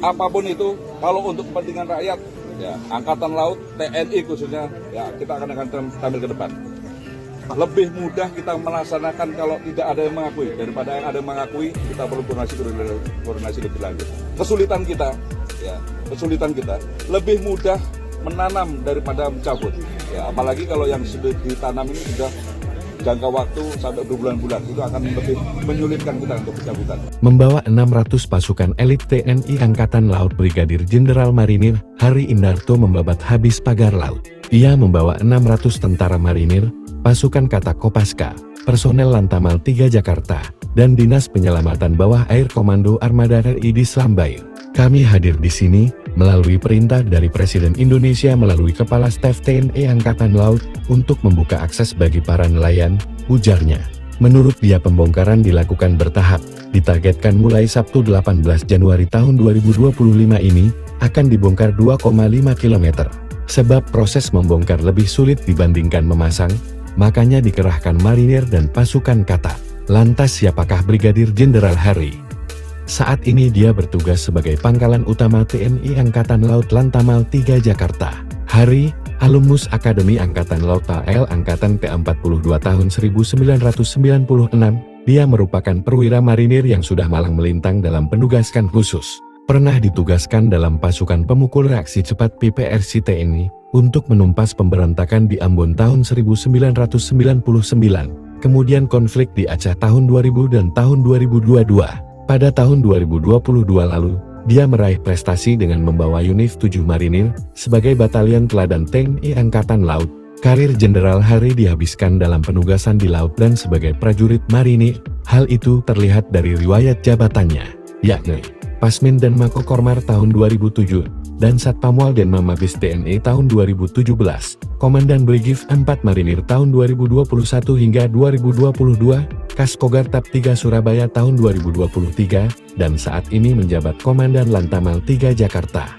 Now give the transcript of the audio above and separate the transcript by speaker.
Speaker 1: apapun itu, kalau untuk kepentingan rakyat, ya Angkatan Laut, TNI khususnya, ya kita akan tampil ke depan. Lebih mudah kita melaksanakan kalau tidak ada yang mengakui daripada yang ada yang mengakui. Kita perlu koordinasi lebih lanjut. Kesulitan kita lebih mudah menanam daripada mencabut. Ya, apalagi kalau yang sudah ditanam ini sudah jangka waktu sampai berbulan-bulan, itu akan lebih menyulitkan kita untuk pencabutan.
Speaker 2: Membawa 600 pasukan elit TNI Angkatan Laut, Brigadir Jenderal Marinir Hari Indarto membabat habis pagar laut. Ia membawa 600 tentara marinir, pasukan Kata Kopaska, personel Lantamal 3 Jakarta, dan Dinas Penyelamatan Bawah Air Komando Armada RI di Selambair. Kami hadir di sini melalui perintah dari Presiden Indonesia melalui Kepala Staf TNI Angkatan Laut untuk membuka akses bagi para nelayan, ujarnya. Menurut dia, pembongkaran dilakukan bertahap, ditargetkan mulai Sabtu 18 Januari tahun 2025 ini akan dibongkar 2,5 km. Sebab proses membongkar lebih sulit dibandingkan memasang, makanya dikerahkan marinir dan pasukan Kata. Lantas siapakah Brigadir Jenderal Hari? Saat ini dia bertugas sebagai pangkalan utama TNI Angkatan Laut Lantamal 3 Jakarta. Hari, alumnus Akademi Angkatan Laut AL Angkatan ke-42 tahun 1996, dia merupakan perwira marinir yang sudah malang melintang dalam penugaskan khusus. Pernah ditugaskan dalam pasukan pemukul reaksi cepat PPRC TNI untuk menumpas pemberontakan di Ambon tahun 1999, kemudian konflik di Aceh tahun 2000 dan tahun 2022. Pada tahun 2022 lalu, dia meraih prestasi dengan membawa unit 7 marinir sebagai batalion teladan TNI Angkatan Laut. Karir Jenderal Hari dihabiskan dalam penugasan di laut dan sebagai prajurit marinir. Hal itu terlihat dari riwayat jabatannya, yakni Pasmin dan Mako Kormar tahun 2007, dan Satpamwal dan Mabes TNI tahun 2017, Komandan Brigif 4 Marinir tahun 2021 hingga 2022, Kaskogartap 3 Surabaya tahun 2023, dan saat ini menjabat Komandan Lantamal 3 Jakarta.